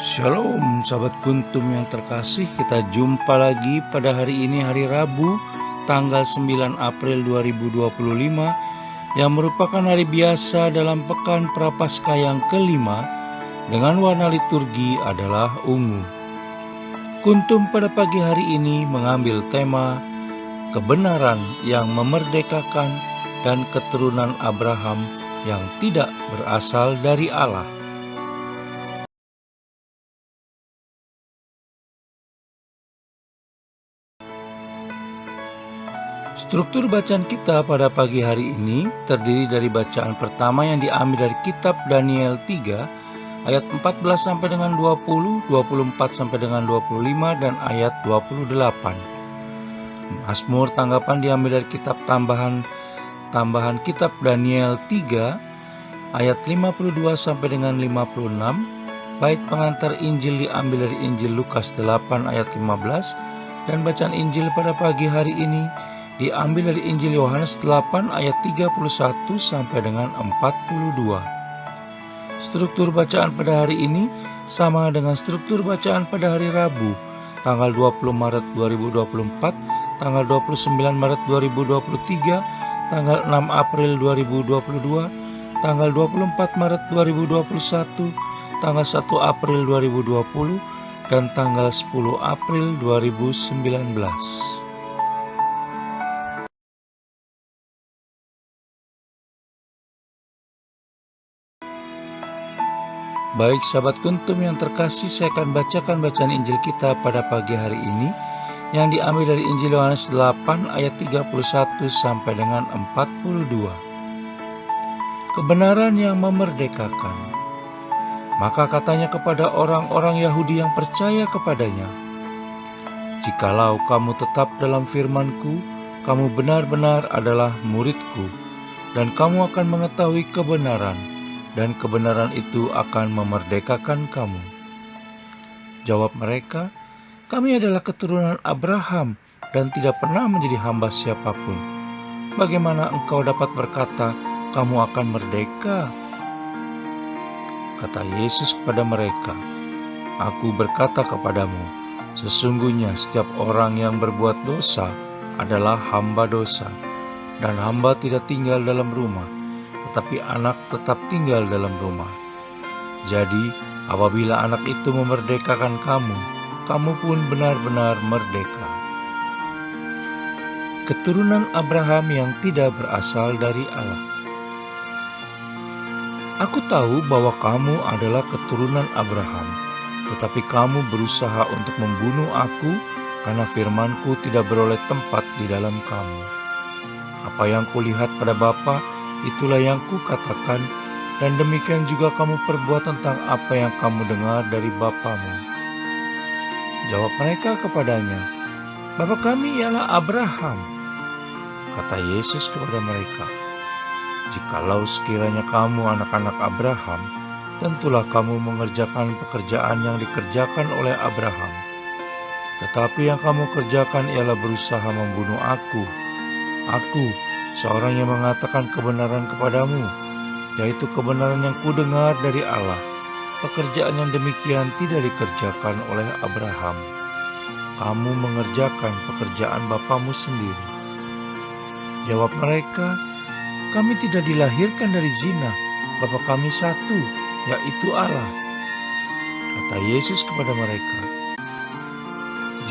Shalom sahabat Kuntum yang terkasih, kita jumpa lagi pada hari ini, hari Rabu tanggal 9 April 2025 yang merupakan hari biasa dalam pekan Prapaskah yang kelima dengan warna liturgi adalah ungu. Kuntum pada pagi hari ini mengambil tema kebenaran yang memerdekakan dan keturunan Abraham yang tidak berasal dari Allah. Struktur bacaan kita pada pagi hari ini terdiri dari bacaan pertama yang diambil dari kitab Daniel 3 ayat 14 sampai dengan 20, 24 sampai dengan 25 dan ayat 28. Mazmur tanggapan diambil dari kitab tambahan kitab Daniel 3 ayat 52 sampai dengan 56. Bait pengantar Injil diambil dari Injil Lukas 8 ayat 15 dan bacaan Injil pada pagi hari ini diambil dari Injil Yohanes 8 ayat 31 sampai dengan 42. Struktur bacaan pada hari ini sama dengan struktur bacaan pada hari Rabu, tanggal 20 Maret 2024, tanggal 29 Maret 2023, tanggal 6 April 2022, tanggal 24 Maret 2021, tanggal 1 April 2020, dan tanggal 10 April 2019. Baik sahabat Kuntum yang terkasih, saya akan bacakan bacaan Injil kita pada pagi hari ini yang diambil dari Injil Yohanes 8 ayat 31 sampai dengan 42. Kebenaran yang memerdekakan. Maka katanya kepada orang-orang Yahudi yang percaya kepadanya, "Jikalau kamu tetap dalam firman-Ku, kamu benar-benar adalah murid-Ku, dan kamu akan mengetahui kebenaran, dan kebenaran itu akan memerdekakan kamu." Jawab mereka, "Kami adalah keturunan Abraham dan tidak pernah menjadi hamba siapapun. Bagaimana engkau dapat berkata, kamu akan merdeka?" Kata Yesus kepada mereka, "Aku berkata kepadamu, sesungguhnya setiap orang yang berbuat dosa adalah hamba dosa, dan hamba tidak tinggal dalam rumah, tetapi anak tetap tinggal dalam rumah. Jadi, apabila anak itu memerdekakan kamu, kamu pun benar-benar merdeka." Keturunan Abraham yang tidak berasal dari Allah. Aku tahu bahwa kamu adalah keturunan Abraham, tetapi kamu berusaha untuk membunuh aku karena firman-Ku tidak beroleh tempat di dalam kamu. Apa yang kulihat pada Bapa, itulah yang kukatakan, dan demikian juga kamu perbuat tentang apa yang kamu dengar dari bapamu. Jawab mereka kepadanya, "Bapa kami ialah Abraham." Kata Yesus kepada mereka, "Jikalau sekiranya kamu anak-anak Abraham, tentulah kamu mengerjakan pekerjaan yang dikerjakan oleh Abraham. Tetapi yang kamu kerjakan ialah berusaha membunuh aku. Aku, seorang yang mengatakan kebenaran kepadamu, yaitu kebenaran yang kudengar dari Allah. Pekerjaan yang demikian tidak dikerjakan oleh Abraham. Kamu mengerjakan pekerjaan bapamu sendiri." Jawab mereka, "Kami tidak dilahirkan dari zina, Bapa kami satu, yaitu Allah." Kata Yesus kepada mereka,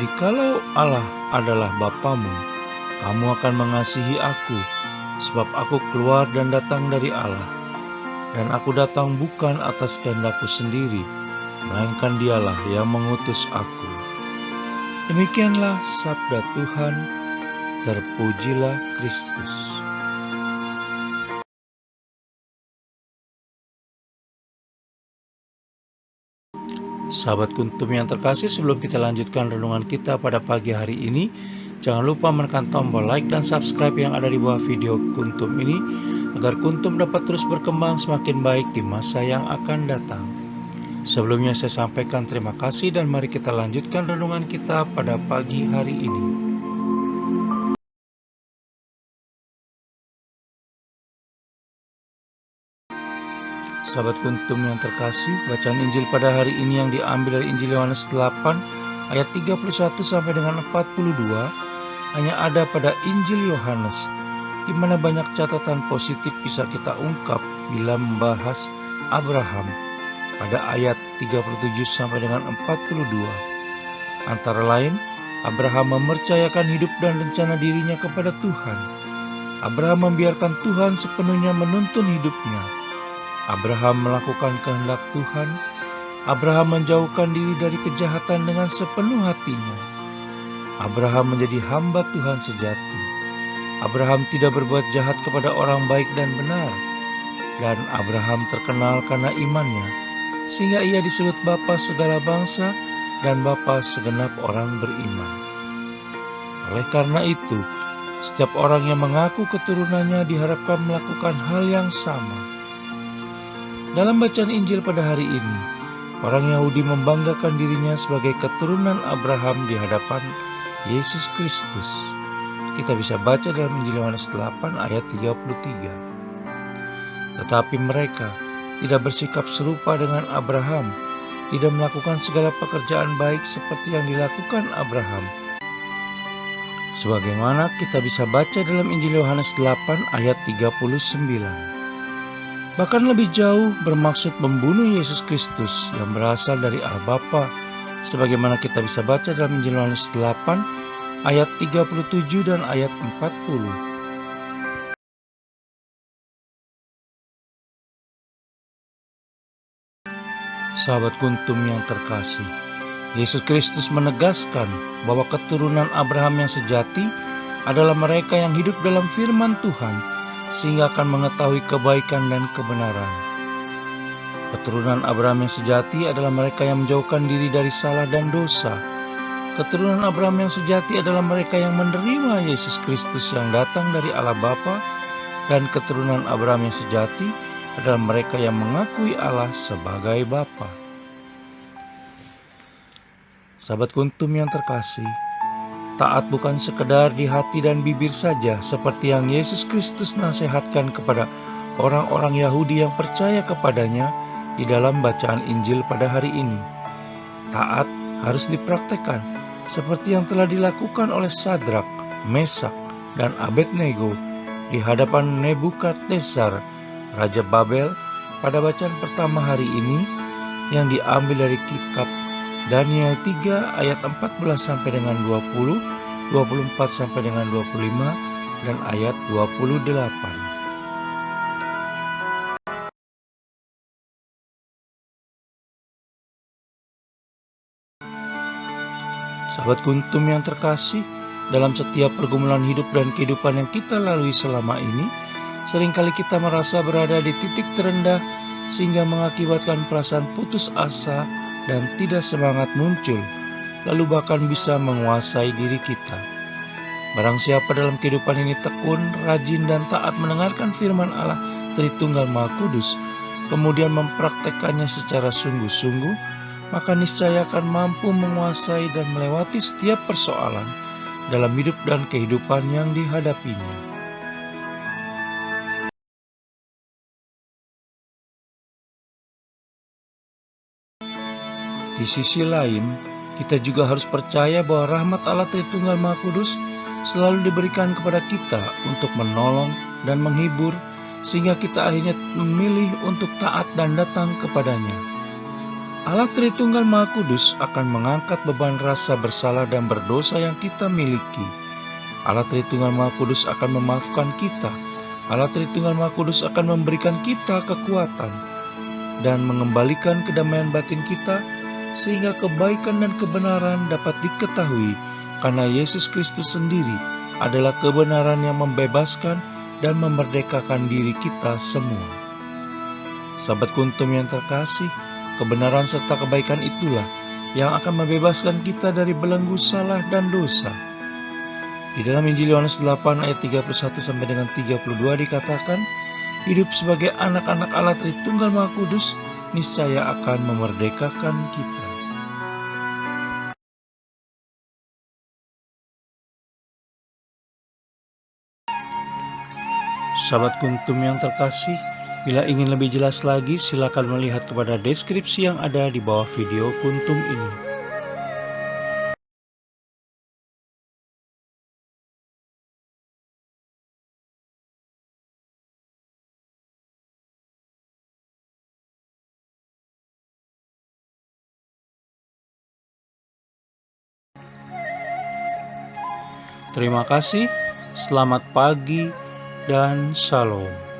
"Jikalau Allah adalah Bapamu, kamu akan mengasihi aku, sebab aku keluar dan datang dari Allah. Dan aku datang bukan atas kehendakku sendiri, melainkan Dialah yang mengutus aku." Demikianlah sabda Tuhan, terpujilah Kristus. Sahabat Kuntum yang terkasih, sebelum kita lanjutkan renungan kita pada pagi hari ini, jangan lupa menekan tombol like dan subscribe yang ada di bawah video Kuntum ini, agar Kuntum dapat terus berkembang semakin baik di masa yang akan datang. Sebelumnya saya sampaikan terima kasih, dan mari kita lanjutkan renungan kita pada pagi hari ini. Sahabat Kuntum yang terkasih, bacaan Injil pada hari ini yang diambil dari Injil Yohanes 8 ayat 31 sampai dengan 42 hanya ada pada Injil Yohanes, di mana banyak catatan positif bisa kita ungkap bila membahas Abraham pada ayat 37 sampai dengan 42. Antara lain, Abraham mempercayakan hidup dan rencana dirinya kepada Tuhan. Abraham membiarkan Tuhan sepenuhnya menuntun hidupnya. Abraham melakukan kehendak Tuhan. Abraham menjauhkan diri dari kejahatan dengan sepenuh hatinya. Abraham menjadi hamba Tuhan sejati. Abraham tidak berbuat jahat kepada orang baik dan benar. Dan Abraham terkenal karena imannya, sehingga ia disebut bapa segala bangsa dan bapa segenap orang beriman. Oleh karena itu, setiap orang yang mengaku keturunannya diharapkan melakukan hal yang sama. Dalam bacaan Injil pada hari ini, orang Yahudi membanggakan dirinya sebagai keturunan Abraham di hadapan Yesus Kristus. Kita bisa baca dalam Injil Yohanes 8 ayat 33. Tetapi mereka tidak bersikap serupa dengan Abraham, tidak melakukan segala pekerjaan baik seperti yang dilakukan Abraham. Sebagaimana kita bisa baca dalam Injil Yohanes 8 ayat 39. Bahkan lebih jauh bermaksud membunuh Yesus Kristus yang berasal dari Allah Bapa, sebagaimana kita bisa baca dalam Injil Yohanes 8 ayat 37 dan ayat 40. Sahabat Kuntum yang terkasih, Yesus Kristus menegaskan bahwa keturunan Abraham yang sejati adalah mereka yang hidup dalam firman Tuhan, sehingga akan mengetahui kebaikan dan kebenaran. Keturunan Abraham yang sejati adalah mereka yang menjauhkan diri dari salah dan dosa. Keturunan Abraham yang sejati adalah mereka yang menerima Yesus Kristus yang datang dari Allah Bapa, dan keturunan Abraham yang sejati adalah mereka yang mengakui Allah sebagai Bapa. Sahabat Kuntum yang terkasih, taat bukan sekedar di hati dan bibir saja seperti yang Yesus Kristus nasihatkan kepada orang-orang Yahudi yang percaya kepadanya di dalam bacaan Injil pada hari ini. Taat harus dipraktekkan seperti yang telah dilakukan oleh Sadrak, Mesak, dan Abednego di hadapan Nebukadnezar, Raja Babel, pada bacaan pertama hari ini yang diambil dari kitab Daniel 3 ayat 14 sampai dengan 20, 24 sampai dengan 25, dan ayat 28. Sahabat Kuntum yang terkasih, dalam setiap pergumulan hidup dan kehidupan yang kita lalui selama ini, seringkali kita merasa berada di titik terendah sehingga mengakibatkan perasaan putus asa dan tidak semangat muncul, lalu bahkan bisa menguasai diri kita. Barang siapa dalam kehidupan ini tekun, rajin, dan taat mendengarkan firman Allah Tritunggal Maha Kudus, kemudian mempraktekannya secara sungguh-sungguh, maka niscaya akan mampu menguasai dan melewati setiap persoalan dalam hidup dan kehidupan yang dihadapinya. Di sisi lain, kita juga harus percaya bahwa rahmat Allah Tritunggal Maha Kudus selalu diberikan kepada kita untuk menolong dan menghibur, sehingga kita akhirnya memilih untuk taat dan datang kepadanya. Allah Tritunggal Maha Kudus akan mengangkat beban rasa bersalah dan berdosa yang kita miliki. Allah Tritunggal Maha Kudus akan memaafkan kita. Allah Tritunggal Maha Kudus akan memberikan kita kekuatan dan mengembalikan kedamaian batin kita, sehingga kebaikan dan kebenaran dapat diketahui, karena Yesus Kristus sendiri adalah kebenaran yang membebaskan dan memerdekakan diri kita semua. Sahabat Kuntum yang terkasih, kebenaran serta kebaikan itulah yang akan membebaskan kita dari belenggu salah dan dosa. Di dalam Injil Yohanes 8 ayat 31 sampai dengan 32 dikatakan, hidup sebagai anak-anak Allah Tritunggal Maha Kudus niscaya akan memerdekakan kita. Sahabat Kuntum yang terkasih, Bila ingin lebih jelas lagi, silakan melihat kepada deskripsi yang ada di bawah video kuntum ini. Terima kasih, selamat pagi, dan shalom.